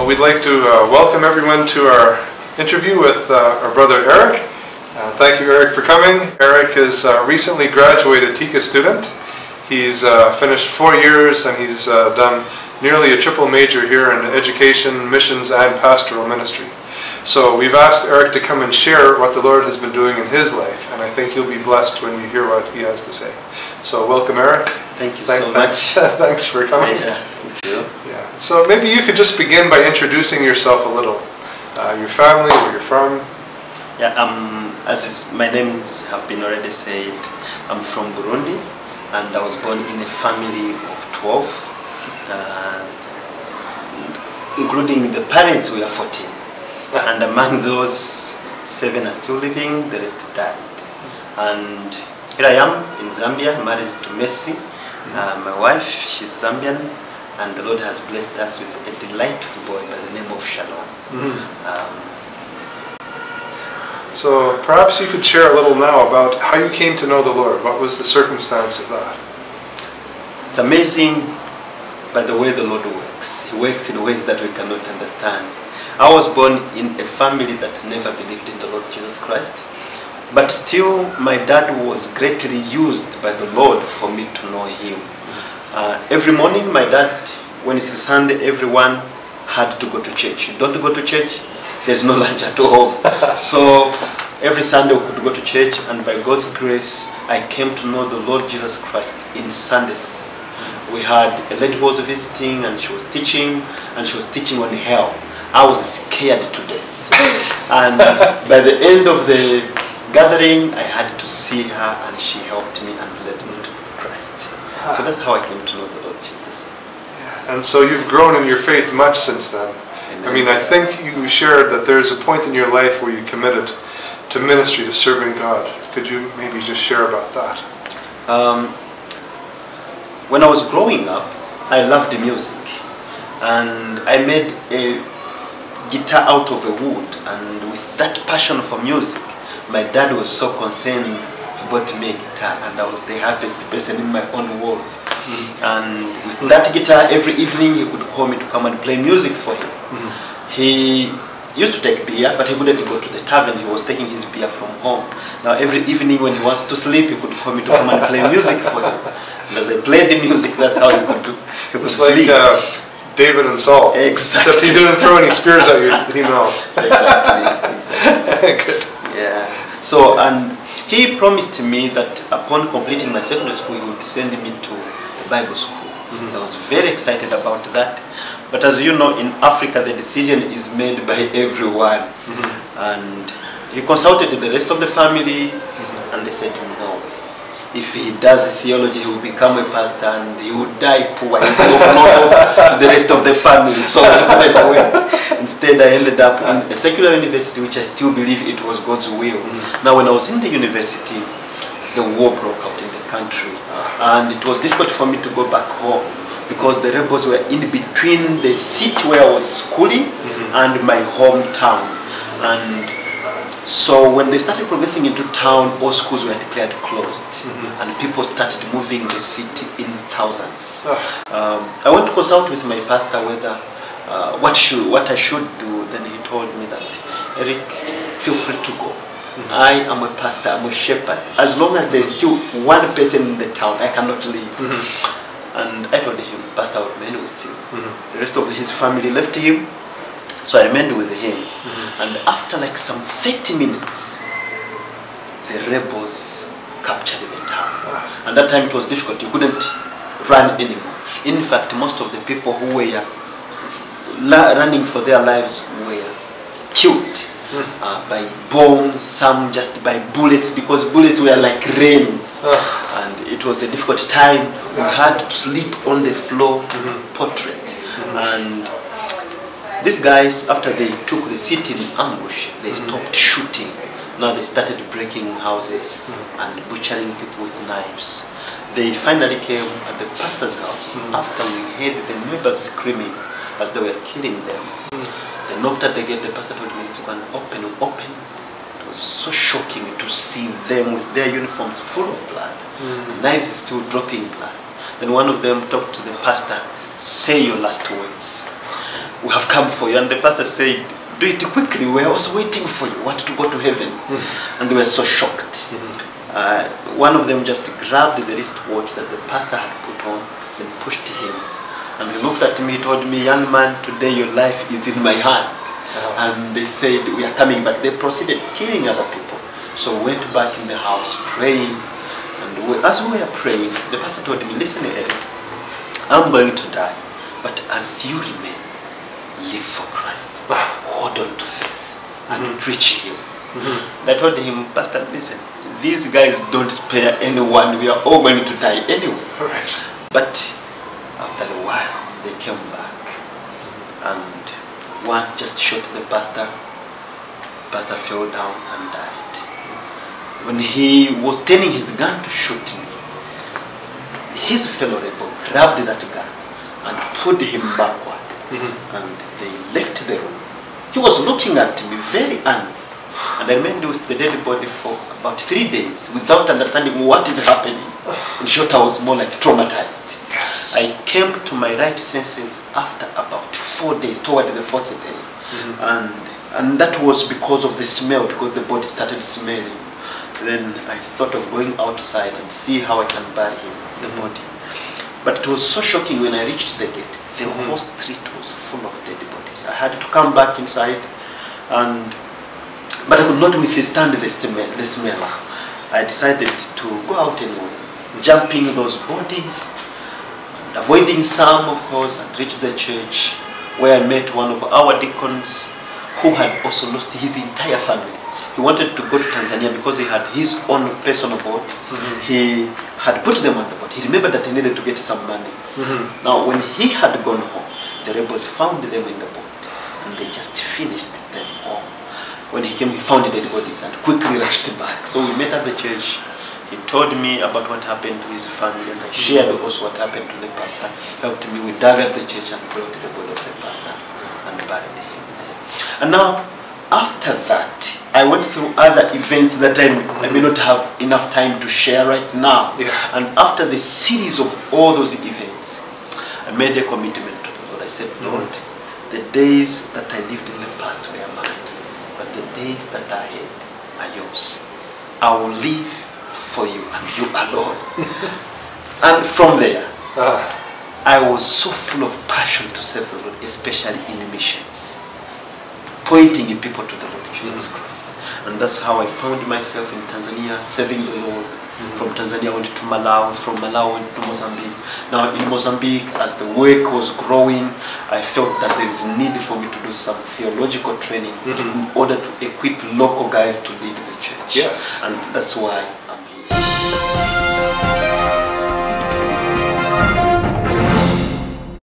Well, we'd like to welcome everyone to our interview with our brother Eric. Thank you, Eric, for coming. Eric is a recently graduated TCCA student. He's finished 4 years and he's done nearly a triple major here in education, missions, and pastoral ministry. So we've asked Eric to come and share what the Lord has been doing in his life, and I think you'll be blessed when you hear what he has to say. So welcome, Eric. Thank you so much. Thanks for coming. Thank you. Yeah. So maybe you could just begin by introducing yourself a little. Your family, where you're from. Yeah, my names have been already said. I'm from Burundi, and I was born in a family of 12, including the parents. We are 14. And among those, 7 are still living, the rest died. And here I am in Zambia, married to Messi. My wife, she's Zambian, and the Lord has blessed us with a delightful boy by the name of Shalom. So perhaps you could share a little now about how you came to know the Lord. What was the circumstance of that? It's amazing by the way the Lord works. He works in ways that we cannot understand. I was born in a family that never believed in the Lord Jesus Christ, but still my dad was greatly used by the Lord for me to know Him. Every morning my dad, when it's Sunday, everyone had to go to church. You don't go to church, there's no lunch at all. So every Sunday we could go to church, and by God's grace I came to know the Lord Jesus Christ in Sunday school. We had a lady who was visiting, and she was teaching on hell. I was scared to death. And by the end of the gathering, I had to see her, and she helped me and led me to Christ. So that's how I came to know the Lord Jesus. Yeah. And so you've grown in your faith much since then. Amen. I mean, I think you shared that there's a point in your life where you committed to ministry, to serving God. Could you maybe just share about that? When I was growing up, I loved music. And I made a guitar out of a wood, and with that passion for music, my dad was so concerned. He bought me a guitar, and I was the happiest person in my own world. And with that guitar, every evening he could call me to come and play music for him. He used to take beer, but he couldn't go to the tavern. He was taking his beer from home. Now every evening when he wants to sleep, he could call me to come and play music for him. And as I played the music, that's how he could sleep. David and Saul. Exactly. Except he didn't throw any spears at you, know. Exactly. Good. Yeah. So, and he promised me that upon completing my secondary school, he would send me to a Bible school. I was very excited about that. But as you know, in Africa, the decision is made by everyone. And he consulted the rest of the family, and they said, no. If he does theology, he will become a pastor, and he will die poor. He will to the rest of the family. So instead, I ended up in a secular university, which I still believe it was God's will. Now, when I was in the university, the war broke out in the country, and it was difficult for me to go back home because the rebels were in between the city where I was schooling and my hometown. And so when they started progressing into town, all schools were declared closed, and people started moving the city in thousands. I went to consult with my pastor whether what I should do. Then he told me that, Eric, feel free to go. I am a pastor, I'm a shepherd. As long as there is still one person in the town, I cannot leave. And I told him, Pastor, I will remain with you. The rest of his family left him. So I remained with him, and after like some 30 minutes, the rebels captured the town. And that time it was difficult, you couldn't run anymore. In fact, most of the people who were running for their lives were killed by bombs, some just by bullets, because bullets were like rains. And it was a difficult time. We had to sleep on the floor, portrait. And these guys, after they took the city in ambush, they stopped shooting. Now they started breaking houses and butchering people with knives. They finally came at the pastor's house after we heard the neighbors screaming as they were killing them. They knocked at the gate. The pastor told me to go and open. It was so shocking to see them with their uniforms full of blood. The knives is still dropping blood. Then one of them talked to the pastor, say your last words. we have come for you. And the pastor said, do it quickly, we are also waiting for you, want to go to heaven. And they were so shocked. One of them just grabbed the wristwatch that the pastor had put on and pushed him. And he looked at me, he told me, young man, today your life is in my hand. And they said, we are coming back. They proceeded killing other people. So we went back in the house praying. And as we were praying, the pastor told me, listen, Eric, I'm going to die. But as you remain, live for Christ. Hold on to faith and preach Him. And I told him, Pastor, listen, these guys don't spare anyone. We are all going to die anyway. But after a while, they came back. And one just shot the pastor. Pastor fell down and died. When he was turning his gun to shoot me, his fellow rebel grabbed that gun and pulled him backward. And they left the room. He was looking at me very angry. And I remained with the dead body for about 3 days without understanding what is happening. In short, I was more like traumatized. I came to my right senses after about 4 days, toward the 4th day. And that was because of the smell, because the body started smelling. Then I thought of going outside and see how I can bury him, the body. But it was so shocking when I reached the gate. The whole street was full of dead bodies. I had to come back inside, but I could not withstand the smell. I decided to go out anyway, jumping those bodies, and avoiding some, of course, and reach the church, where I met one of our deacons who had also lost his entire family. He wanted to go to Tanzania because he had his own personal boat. He had put them on the boat. He remembered that he needed to get some money. Now, when he had gone home, the rebels found them in the boat, and they just finished them all. When he came, he found the dead bodies and quickly rushed back. So we met at the church. He told me about what happened to his family, and I shared also what happened to the pastor. Helped me. We dug at the church and brought the body of the pastor and buried him there. And now, after that, I went through other events that I may not have enough time to share right now. And after the series of all those events, I made a commitment to the Lord. I said, Lord, the days that I lived in the past were mine, but the days that are ahead are yours. I will live for you and you alone. And from there, I was so full of passion to serve the Lord, especially in missions, pointing people to the Lord Jesus Christ. And that's how I found myself in Tanzania, serving the Lord. From Tanzania I went to Malawi, from Malawi I went to Mozambique. Now in Mozambique, as the work was growing, I felt that there is a need for me to do some theological training in order to equip local guys to lead the church. And that's why